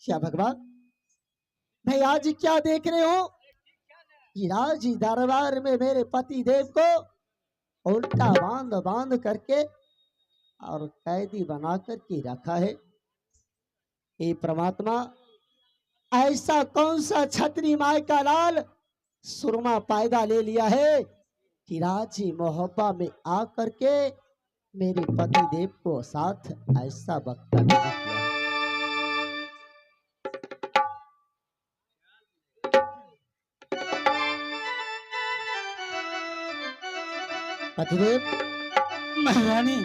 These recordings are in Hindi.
क्या भगवान, भाई आज क्या देख रहे हो? राज दरबार में मेरे पति देव को उल्टा बांध बांध करके और कैदी बना करके रखा है। ये परमात्मा, ऐसा कौन सा छतरी माई का लाल सुरमा पैदा ले लिया है कि राजी मोहब्बा में आ करके मेरे पति देव को साथ ऐसा वक्ता नहीं किया। पतिदेव, महारानी,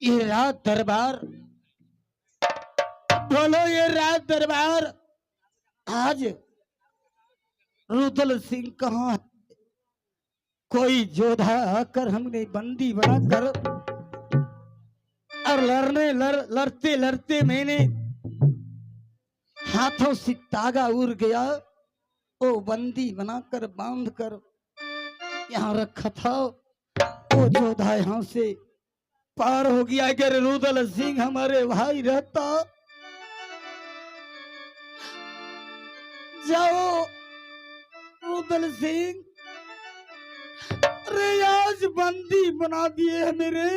ये राज दरबार, बोलो ये राज दरबार आज रुदल सिंह कहाँ है? कोई योद्धा आकर हमने बंदी बनाकर और लड़ते लड़ते मैंने हाथों से तागा उड़ गया, वो बंदी बनाकर बांध कर यहाँ रखा था। वो योद्धा यहाँ से पार हो गया। अगर रुदल सिंह हमारे भाई रहता, जाओ रुदल सिंह, अरे आज बंदी बना दिए है मेरे,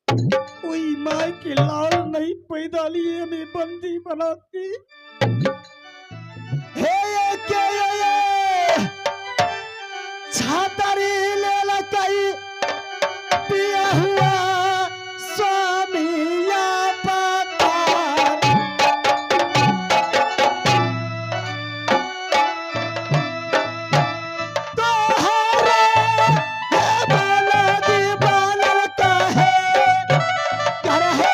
कोई माँ के लाल नहीं पैदा लिए हमें बंदी बनाती। हे क्या ये छातरी ले लकई पिया हुआ स्वामी या पतार, तोहरे बालदी बालल कहे करहे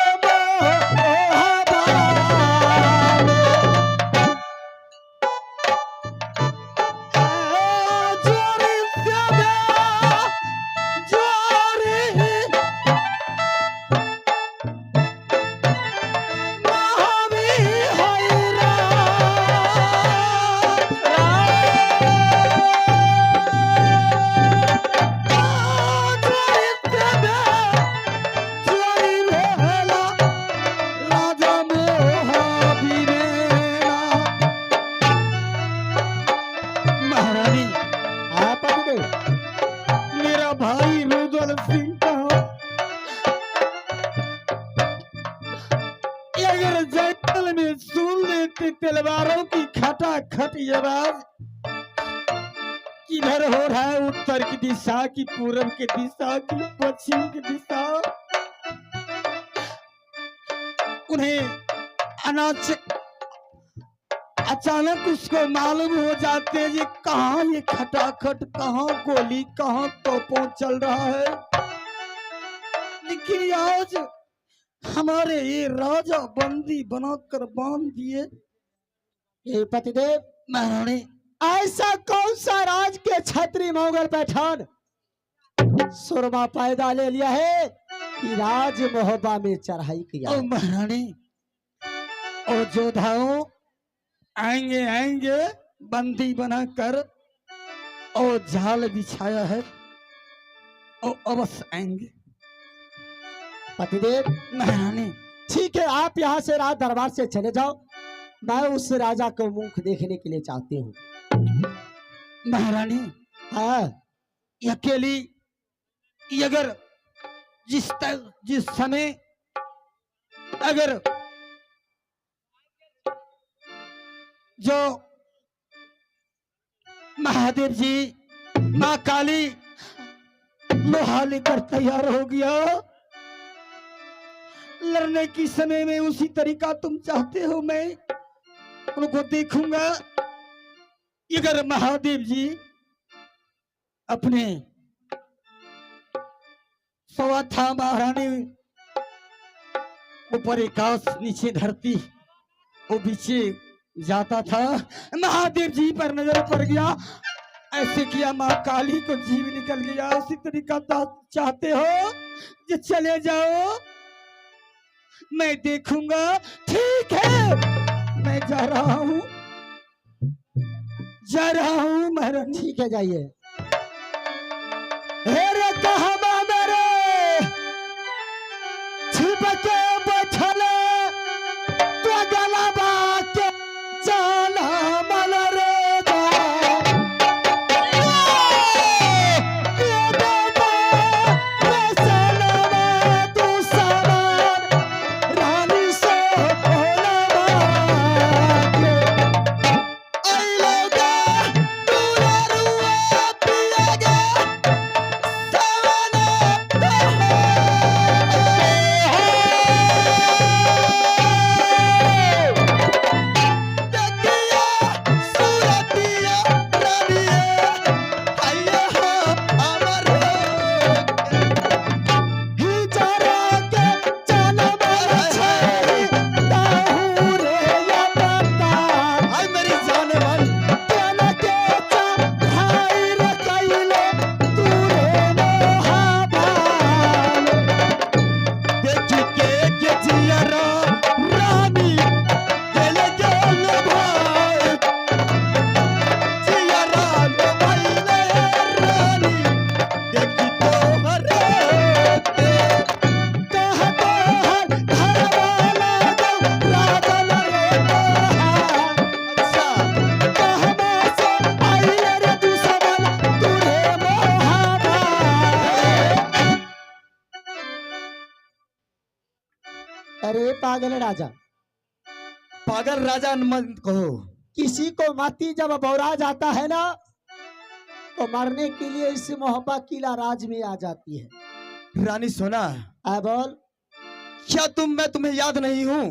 जंगल में सुन लेते तलवारों की खटाखट आवाज, किधर हो रहा है उत्तर की दिशा की पूरब की दिशा की पश्चिम की दिशा। उन्हें अचानक उसको मालूम हो जाते हैं ये कहाँ, ये खटाखट कहाँ, गोली कहाँ, तोपों चल रहा है। लेकिन आज हमारे ये राजा बंदी बनाकर बांध दिए। ये पतिदेव, महारानी, ऐसा कौन सा राज के छत्री मोगल पैठान सुरमा पैदा ले लिया है कि राज मोहब्बा में चढ़ाई किया? ओ महारानी, और योद्धाओं आएंगे आएंगे बंदी बनाकर और जाल बिछाया है, और अवश्य आएंगे। पतिदेव, महारानी, ठीक है, आप यहाँ से राज दरबार से चले जाओ, मैं उस राजा को मुख देखने के लिए चाहती हूँ। महारानी, हाँ, अकेली अगर जिस समय अगर जो महादेव जी, माँ काली लोहा लेकर तैयार हो गया, लड़ने की समय में उसी तरीका तुम चाहते हो मैं उनको देखूंगा, अगर महादेव जी अपने सवा था महारानी ऊपर आकाश नीचे धरती वो पीछे जाता था, महादेव जी पर नजर पड़ गया, ऐसे किया माँ काली को जीव निकल गया। उसी तरीका चाहते हो कि चले जाओ, मैं देखूंगा। ठीक है, मैं जा रहा हूँ महारानी। ठीक है, जाइए। हेरे कहबा मेरे छिप के बैठल तो गलबा के चला मन रे अरे पागल राजा, पागल राजा मत कहो। किसी को माती जब बौरा जाता है ना तो मरने के लिए इस मोहब्बा किला राज में आ जाती है। रानी सोना, बोल। क्या मैं तुम्हें याद नहीं हूँ?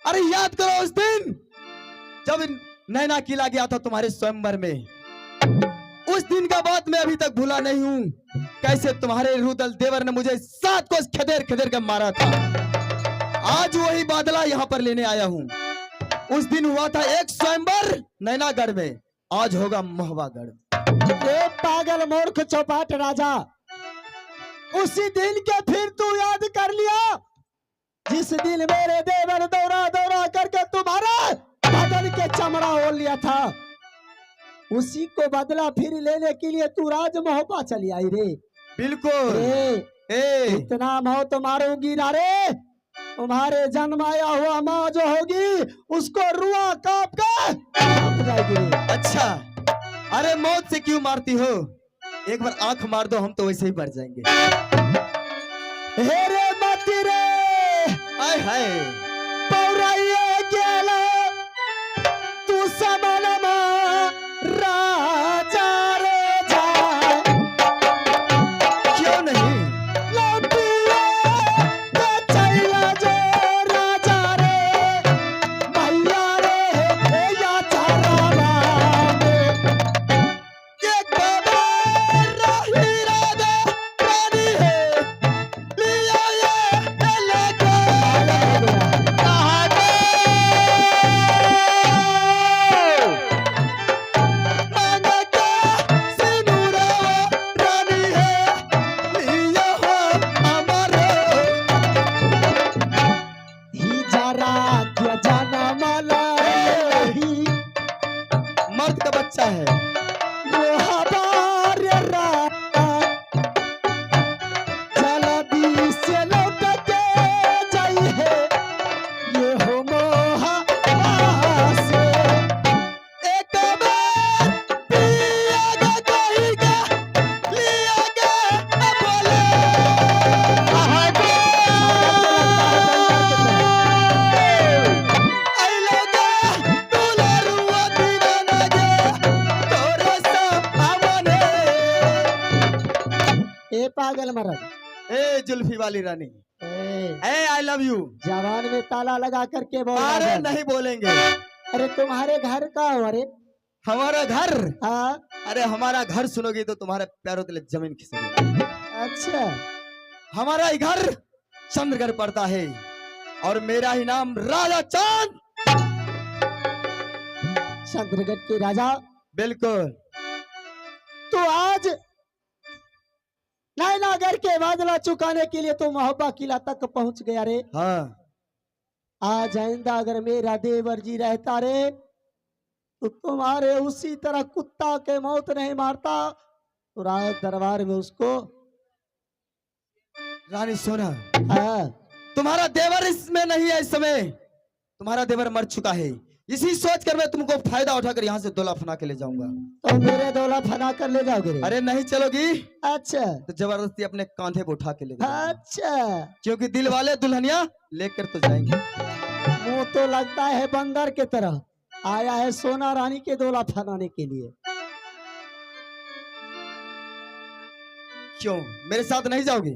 अरे याद करो उस दिन जब नैना किला गया था तुम्हारे स्वयंवर में। उस दिन का बात मैं अभी तक भूला नहीं हूँ। कैसे तुम्हारे रुदल देवर ने मुझे 7 कोस खदेड़ खदेड़ कर मारा था। आज वही बादला यहाँ पर लेने आया हूँ। उस दिन हुआ था एक स्वयंवर नैनागढ़ में, आज होगा मोहबागढ़। ये पागल मूर्ख चौपाट राजा, उसी दिन के फिर तू याद कर लिया जिस दिन मेरे देवर दौरा दौरा करके तुम्हारा बदल के चमड़ा ओढ़ लिया था। उसी को बदला फिर लेने के लिए तू राज मोहब्बा चली आई रे। बिल्कुल। इतना मौत मारूंगी ना रे, तुम्हारे जन्म आया हुआ माँ जो होगी उसको रुआ कांप के जाएगी। अच्छा, अरे मौत से क्यों मारती हो? एक बार आंख मार दो, हम तो वैसे ही मर जाएंगे। हेरे मती रे, हाय हाय, पौराइए गेला तू समनमा राजा रे जाए। क्यों नहीं? लौटिए तो चला जो राजा रे, मैया रे या चारा रामे। एक खबर रही राधा रानी है, लिया ये लगा कहाँ मांगा का सिनुरा रानी है, लिया हो हमारे। ही जरा क्या जाना माला ही मर्द का बच्चा है। वो हमारे राता जल्दी से लौट के जाई है ये हो मोहा से। एक बार पिया कहेगा, लिया गे बोले आई लगा दुलरुआ दीवाना गे तोरे सब हमने। ए पागल मर्द, ए जुल्फी वाली रानी, ए आई लव यू। जवान में ताला लगा करके बोल अरे रहा है। नहीं बोलेंगे। अरे तुम्हारे घर का हो? अरे हमारा घर? हाँ। अरे हमारा घर सुनोगी तो तुम्हारे पैरों तले जमीन खिसकेगी। अच्छा। हमारा ही घर चंद्रगढ़ पड़ता है और मेरा ही नाम राजा चांद। चंद्रगढ़ के राजा? बिल्कुल। तो आज नैनागढ़ के बादला चुकाने के लिए तो मोहब्बा किला तक पहुंच गया रे। हाँ। आज आइंदा अगर मेरा देवर जी रहता रे तो तुम्हारे उसी तरह कुत्ता के मौत नहीं मारता तो राज दरबार में उसको। रानी सोना, हाँ। तुम्हारा देवर इसमें नहीं है। इस समय तुम्हारा देवर मर चुका है। इसी सोच कर मैं तुमको फायदा उठाकर यहाँ से डोला फना के ले जाऊंगा। तो मेरे डोला फना कर ले जाओगे रे? अरे नहीं चलोगी अच्छा। तो जबरदस्ती अपने कांधे पे उठा के ले जाऊंगा। अच्छा। क्योंकि दिल वाले दुल्हनिया लेकर तो जाएंगे। मुंह तो लगता है बंदर के तरह आया है सोना रानी के डोला फनाने के लिए। क्यों मेरे साथ नहीं जाओगी?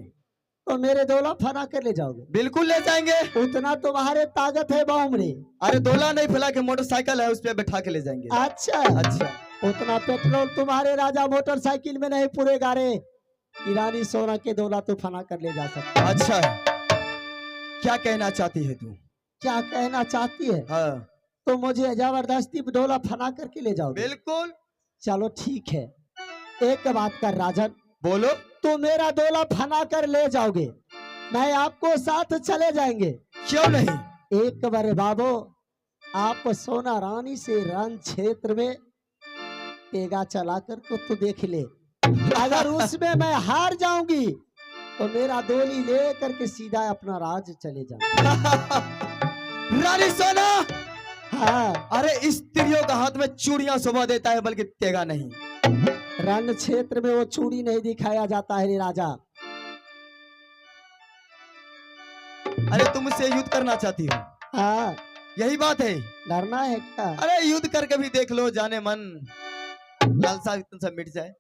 तो मेरे डोला फना कर ले जाओगे? बिल्कुल ले जाएंगे। उतना तुम्हारे ताकत है बाहू में? अरे डोला नहीं फैला के मोटरसाइकिल है उस पे बैठा के ले जाएंगे। अच्छा। अच्छा। उतना पेट्रोल तुम्हारे राजा मोटरसाइकिल में नहीं पूरेगा रे। ईरानी सोना के डोला तो फना कर ले जा सकता। अच्छा, क्या कहना चाहती है तू? क्या कहना चाहती है? हाँ। तो मुझे जबरदस्ती डोला फना करके ले जाओगे? बिल्कुल। चलो ठीक है, एक बात कर राजन। बोलो। तो मेरा डोला फना कर ले जाओगे, मैं आपको साथ चले जाएंगे। क्यों नहीं? एक बार बाबू आप सोना रानी से रण क्षेत्र में तेगा चलाकर को तो देख ले। अगर उसमें मैं हार जाऊंगी तो मेरा डोली ले करके सीधा अपना राज चले जाऊंगा। रानी सोना। हाँ। अरे स्त्रियों का हाथ में चूड़ियां शोभा देता है बल्कि तेगा नहीं। रण क्षेत्र में वो चूड़ी नहीं दिखाया जाता है रे राजा। अरे तुम मुझसे युद्ध करना चाहती हो? हाँ। यही बात है। डरना है क्या? अरे युद्ध करके भी देख लो, जाने मन लालसा तुमसे मिट जाए।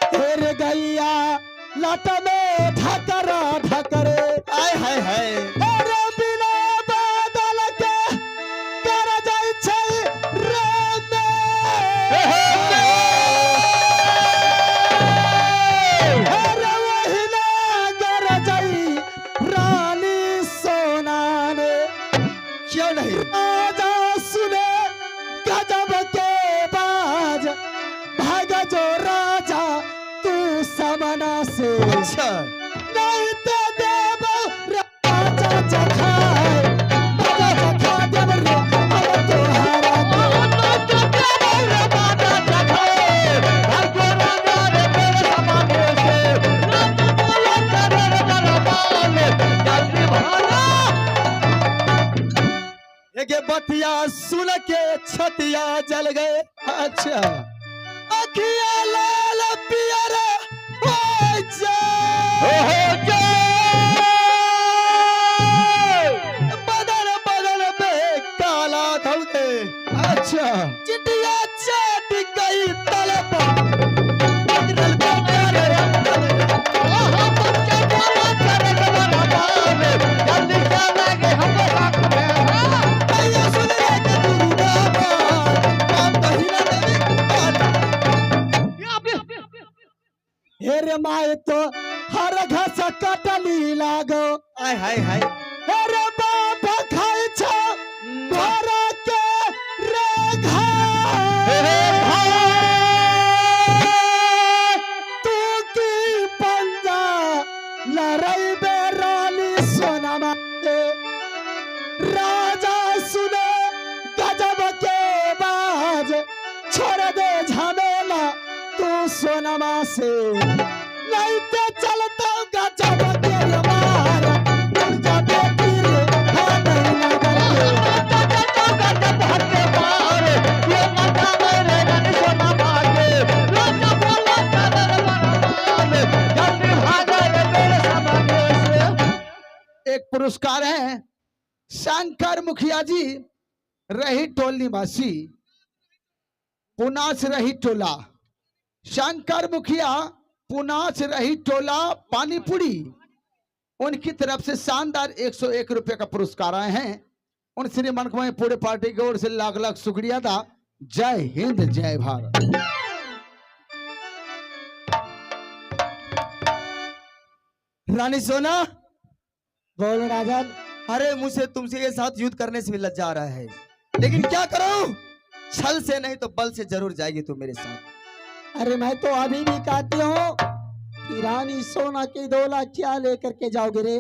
तेरे गैया लट में ढकरा ढकरे आय हाय हाय। अरे बिना बादल के कर जाय छै रे अरे वही ना कर जाई रानी सोना ने। क्यों नहीं? आजा सुने गजब के बाज भाग जो राजा तू समना से। अच्छा। नहीं तो देव राजा चखाए राजा चखा देव रे अब तोहारा तो राजा चखाए भाग राजा रे तेरे समाने से राजा बोला करे दरबार जल्दी भागा। एक बतिया सुन के छतिया जल गए। अच्छा। अखिया लाल पियर हो बदल बदल में काला धौले। अच्छा। चिटिया चट गई तले पर बदल बेचारे ओहो बच्चा बोला करे दरबार जल्दी चलेंगे हम साथ में। भैया सुन रे के गुरु बाबा काम कहिना हेरे माए तो हर घस कटली लागो। आय हाय हाय। हेरे बाप खाई छ घर के रे तू की पंजा लड़ाई बेरानी सोना माते राजा सुने गजब के बाज छोड़ दे झमेला तू सोनमा से नहीं तो चलता गजब के मार जा बेटी रे हाँ नहीं ना करके गजब के मार ये मता मेरे रानी सोनमा के राजा बोला कर बरमान जल्दी भाग रे मेरे सामने से। एक पुरस्कार है शंकर मुखिया जी, रही टोल निवासी, पुनास रही टोला। शंकर मुखिया पुनास रही टोला पानीपुरी, उनकी तरफ से शानदार 101 रुपए का पुरस्कार आए हैं। उन श्रीमान को मैं पूरे पार्टी की ओर से लाख लाख शुक्रिया था। जय हिंद जय भारत। रानी सोना, बोल राजन। अरे मुझे तुमसे के साथ युद्ध करने से भी लज्जा आ रहा है, लेकिन क्या करूं, छल से नहीं तो बल से जरूर जाएगी तू मेरे साथ। अरे मैं तो अभी भी कहती हूँ कि रानी सोना की डोला क्या लेकर के जाओगे रे?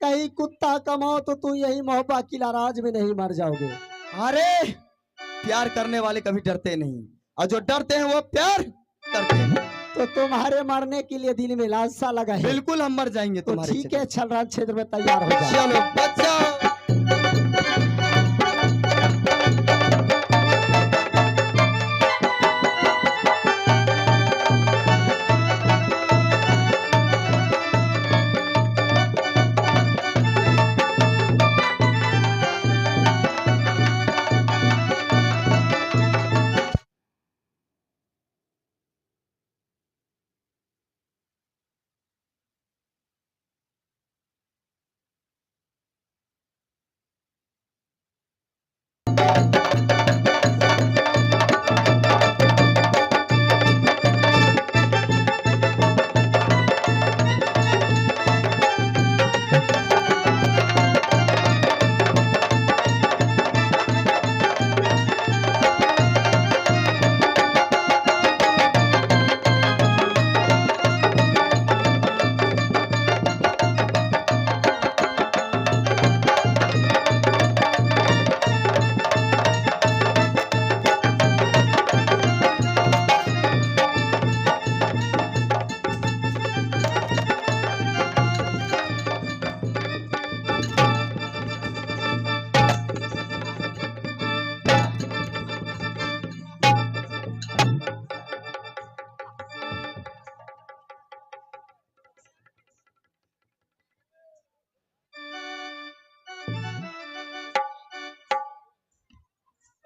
कहीं कुत्ता कमाओ तो तू यही मोहब्बत किला राज में नहीं मर जाओगे। अरे प्यार करने वाले कभी डरते नहीं, और जो डरते हैं वो प्यार करते हैं। तो तुम्हारे मरने के लिए दिल में लालसा लगा है। बिल्कुल हम मर जाएंगे तो तुम्हारे ठीक है, छल राज क्षेत्र में तैयार हो जाओ। चलो बच्चा।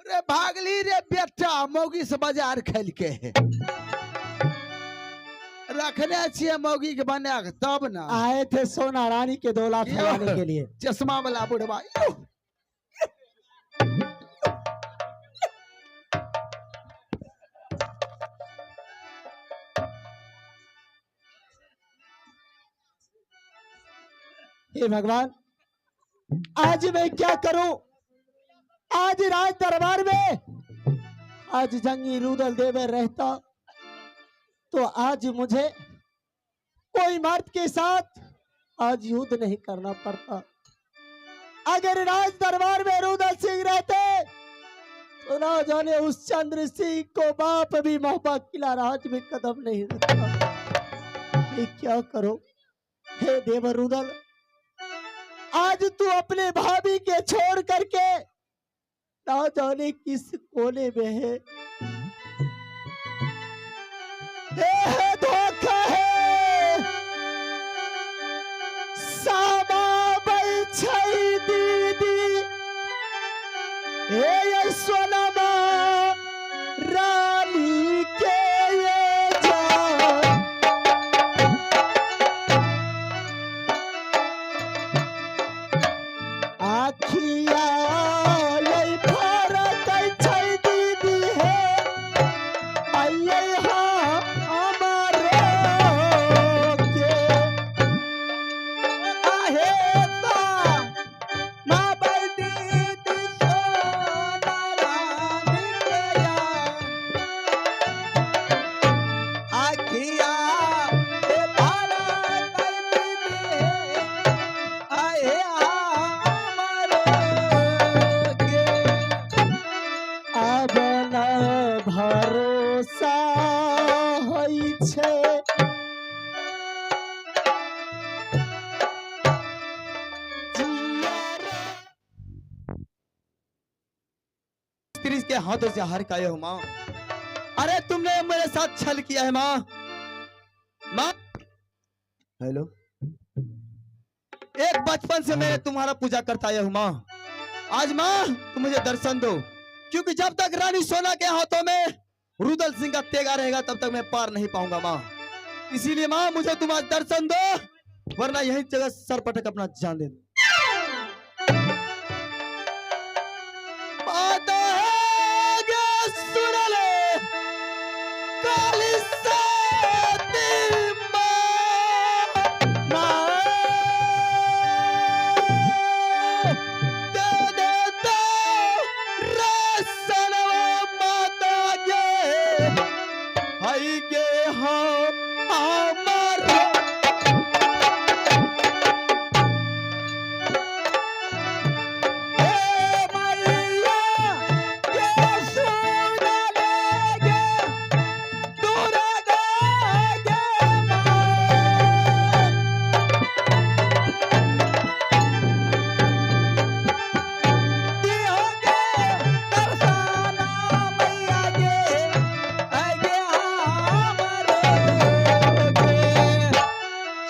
रे भागली रे बेटा, मौगी से बाजार खेल के रखने छिए मौगी के बना के, तब ना आए थे सोना रानी के डोला फैलाने के लिए। चश्मा वाला बुढ़वा। यो! हे भगवान, आज मैं क्या करूं? आज राज दरबार में आज जंगी रुदल देवर रहता तो आज मुझे कोई मर्द के साथ आज युद्ध नहीं करना पड़ता। अगर राज दरबार में रुदल सिंह रहते तो ना जाने उस चंद्र सिंह को बाप भी मोहब्बत किला राज में कदम नहीं रखता। ये क्या करो? हे देवर रुदल, आज तू अपने भाभी के छोड़ करके ना जाने किस कोने में है। ये धोखा है। सामा बैछई दीदी, ये सोनमा रानी के ये जान। आखिया लई फरक छै दीदी है, आइये हाँ हमारे के। आहे बा माँ बई दीदी सोना रानी के या। आखिया ए फरक दीदी है, आए अब न भरोसा होइ छै। स्त्री के हाथों से हार खाए हो माँ। अरे तुमने मेरे साथ छल किया है माँ। माँ हेलो, एक बचपन से मैं तुम्हारा पूजा करता आया हूँ माँ। आज माँ तुम मुझे दर्शन दो, क्योंकि जब तक रानी सोना के हाथों में रुदल सिंह का तेगा रहेगा तब तक मैं पार नहीं पाऊंगा माँ। इसीलिए माँ मुझे तुम आज दर्शन दो, वरना यही जगह सर पटक अपना जान दे दो। माता है आई गे हम हमार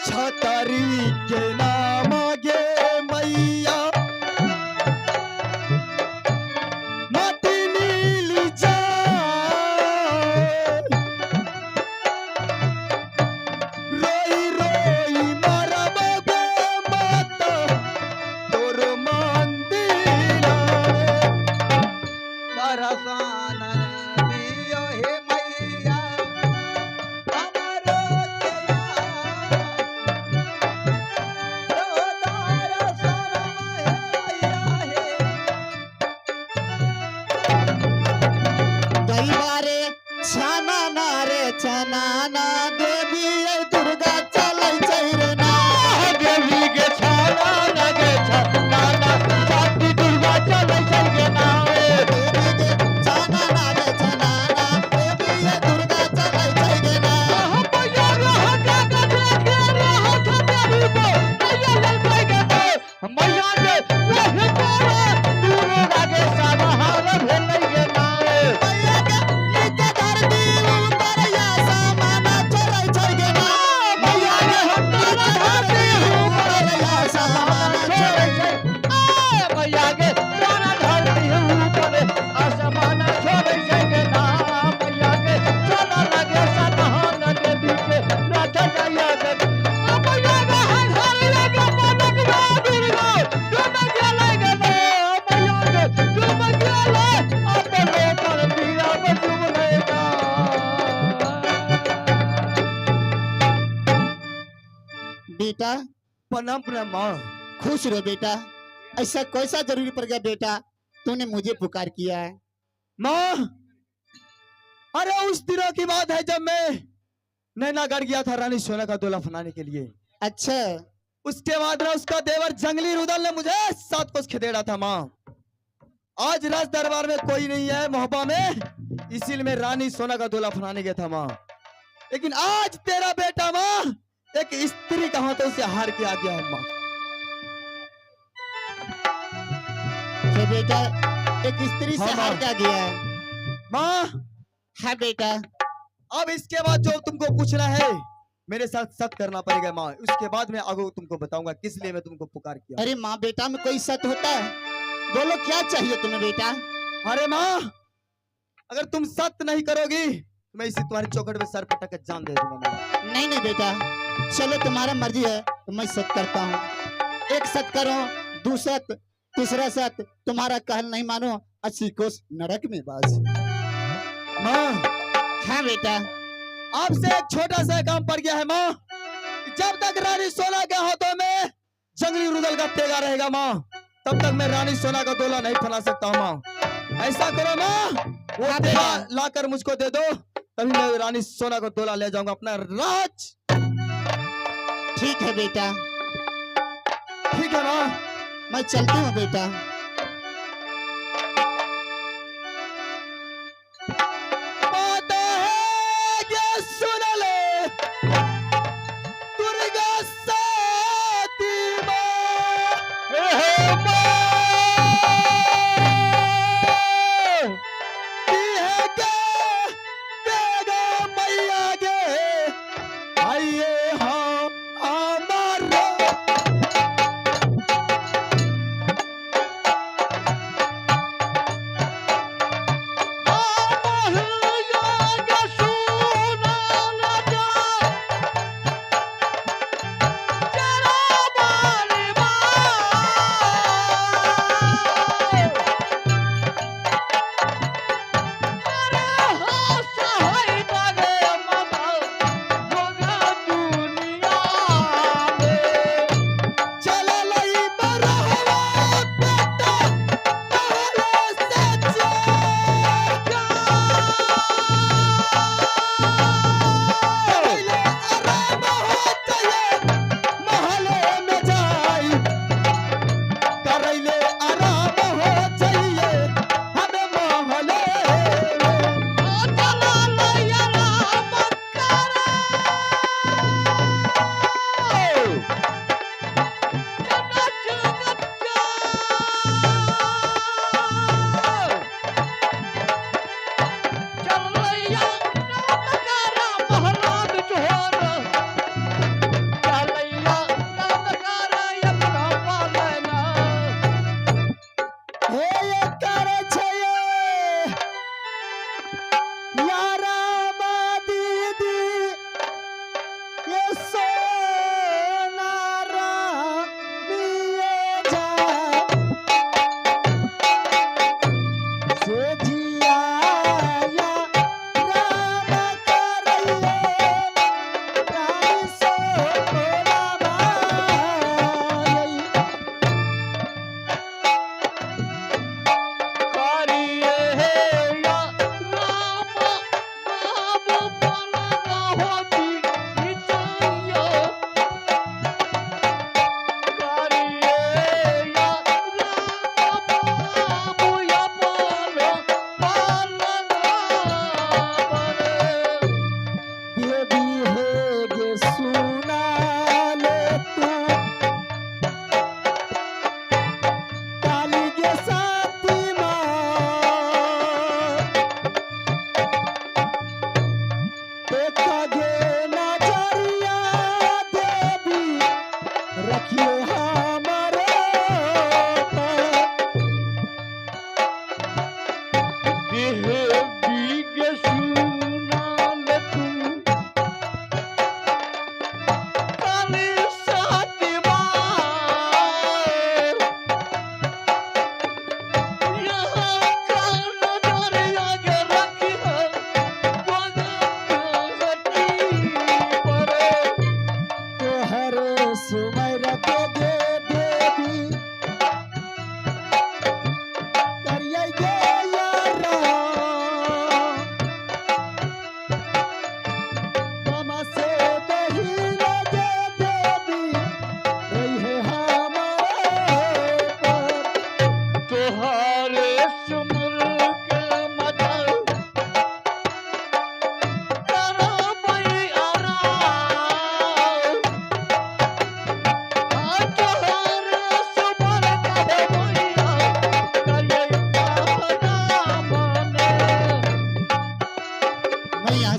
छतरी के नाम गे मैया माटी नीली जान रोई रोई मरब गे माता तोर मंदिर दरसान दियो हे मैया हमरो केया ओ दरसान हे कई बारे छाना ना रे छाना ना देवी ये दुर्गा चलै छै रे ना देवी के छाना ना गे छाना ना साथी दुर्गा चलै छै गे ना देवी के छाना ना रे छाना ना देवी ये दुर्गा चलै छै गे ना मैया रे हटा के रे हाथ तेरी को मैया ललकै गे मैया रे वही तोरा दुर्गा के समाहार भेलै गे ना मैया के नीचे धरती ऊपर या सामान चलै छै गे ना मैया रे हटा के धरती ऊपर या सामान चलै छै मैया के तोरा धरती ऊपर आसमान छोड़ै छै गे ना मैया के चला लगे सतहान देवी के रथ जाया गे मैया के हर लगे पलक गे दुर्गा डूब गेलै गे मैया के डूब गेलै अपने पर पीरा डूबलै गा बेटा प्रणाम प्रणाम माँ। खुश रहो बेटा ऐसा कैसा जरूरी पड़ गया बेटा तूने मुझे पुकार किया है माँ अरे उस दिनों की बात है जब मैं नैनागढ़ गया था रानी सोना का दूल्हा बनाने के लिए। अच्छा उसके बाद ना उसका देवर जंगली रुदल ने मुझे 7 कोस खदेड़ा था माँ। आज राज दरबार में कोई नहीं है मोहब्बा में, इसीलिए मैं रानी सोना का दूल्हा बनाने गया था माँ। लेकिन आज तेरा बेटा माँ एक स्त्री का हाथों से हार के आ गया है माँ। ये बेटा एक स्त्री से हाँ, हार माँ। क्या गया है माँ हाँ बेटा अब इसके बाद जो तुमको पूछना है मेरे साथ सत करना पड़ेगा माँ। उसके बाद मैं आगे तुमको बताऊंगा किस लिए मैं तुमको पुकार किया। अरे माँ बेटा में कोई सत होता है बोलो क्या चाहिए तुम्हें बेटा अरे माँ अगर तुम सत्य नहीं करोगी तो मैं इसी तुम्हारी चौखट में सर पटक के जान दे दूंगा माँ। नहीं नहीं बेटा चलो तुम्हारा मर्जी है तो मैं सत करता हूँ एक सत करो दूसरा तीसरा सत तुम्हारा कहल नहीं मानो 80 कोस नरक में बाज माँ हाँ बेटा आपसे एक छोटा सा काम पड़ गया है माँ। जब तक रानी सोना के हाथों में जंगली रुदल का तेगा रहेगा माँ तब तक मैं रानी सोना का दूल्हा नहीं फना सकता हूँ माँ। ऐसा करो माँ वो हाँ, तेगा बेटा। लाकर मुझको दे दो तभी मैं रानी सोना का दूल्हा ले जाऊंगा अपना राज। ठीक है बेटा ठीक है माँ। मैं चलती हूँ बेटा बात है ये सुन ले दुर्गा साती मैया गे आइए हाँ हमारे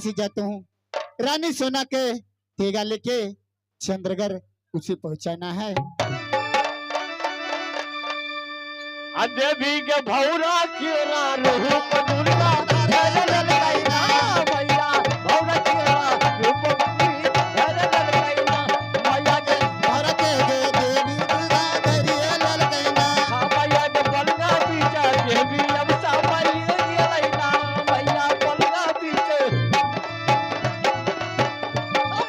से जाता हूँ। रानी सोना के तेगा लेके चंद्रगढ़ उसे पहुंचाना है। देवी के भौरा केरा रूप दुर्गा धर ललकैना मैया भौरा केरा रूप धर ललकैना मैया के भौरा के देवी दुर्गा धरिए ललकैना। मैया के पलगा पीछे देवी अब सामरिए गेलैना मैया पलगा पीछे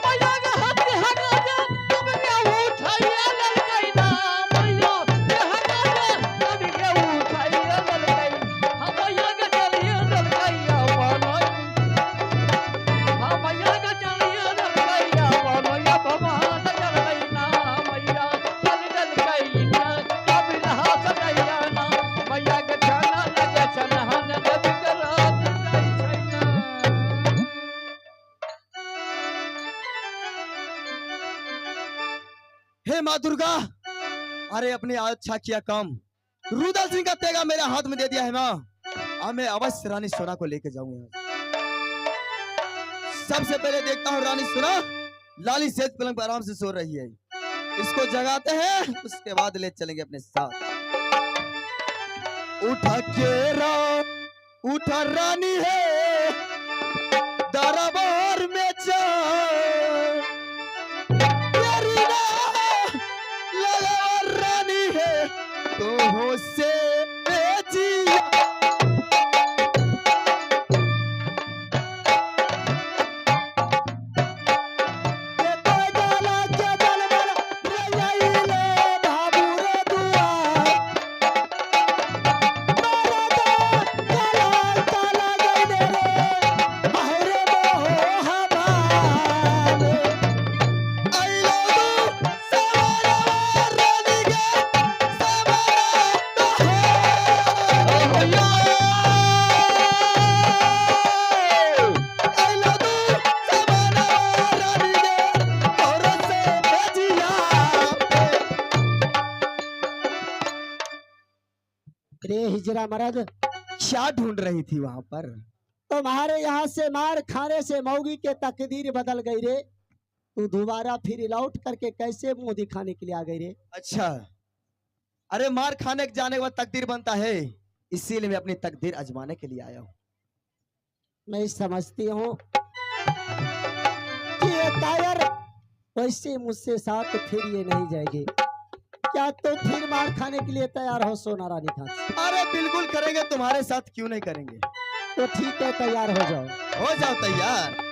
मैया के हाथ हगा दे तुम के उठाइए ललकैना मैया के हगा दे तुम के उठाइए ललकैना मैया के चलिए ललकैया बनोई मैया के चलिए ललकैया बनोई भगवान चलैना मैया चल ललकैना कब नहा सकैया ना मैया के छाना लगे छनहन देवी के रात जाई छैना। हे माँ दुर्गा, अरे अपने अच्छा किया काम, रुदल सिंह का तेगा मेरे हाथ में दे दिया है माँ। अब मैं अवश्य रानी सोना को लेके जाऊंगा। सबसे पहले देखता हूँ रानी सोना लाली सेज पलंग पर आराम से सो रही है, इसको जगाते हैं, उसके बाद ले चलेंगे अपने साथ। उठा केरा उठा रानी है दरबार में जा लगा रानी है तो हो से बेचिया। रे हिजरा मर्द, क्या ढूंढ रही थी वहां पर? तुम्हारे यहाँ से मार खाने से मौगी के तकदीर बदल गई रे। तू दोबारा फिर लौट करके कैसे मुंह दिखाने के लिए आ गई रे? अच्छा, अरे मार खाने के जाने के बाद तकदीर बनता है, इसीलिए मैं अपनी तकदीर आजमाने के लिए आया हूँ। मैं समझती हूँ कि ये कायर वैसे मुझसे साथ फिर ये नहीं जाएगी। क्या तो फिर मार खाने के लिए तैयार हो सोना रानी खान? अरे बिल्कुल करेंगे, तुम्हारे साथ क्यों नहीं करेंगे। तो ठीक है, तैयार हो जाओ। हो जाओ तैयार।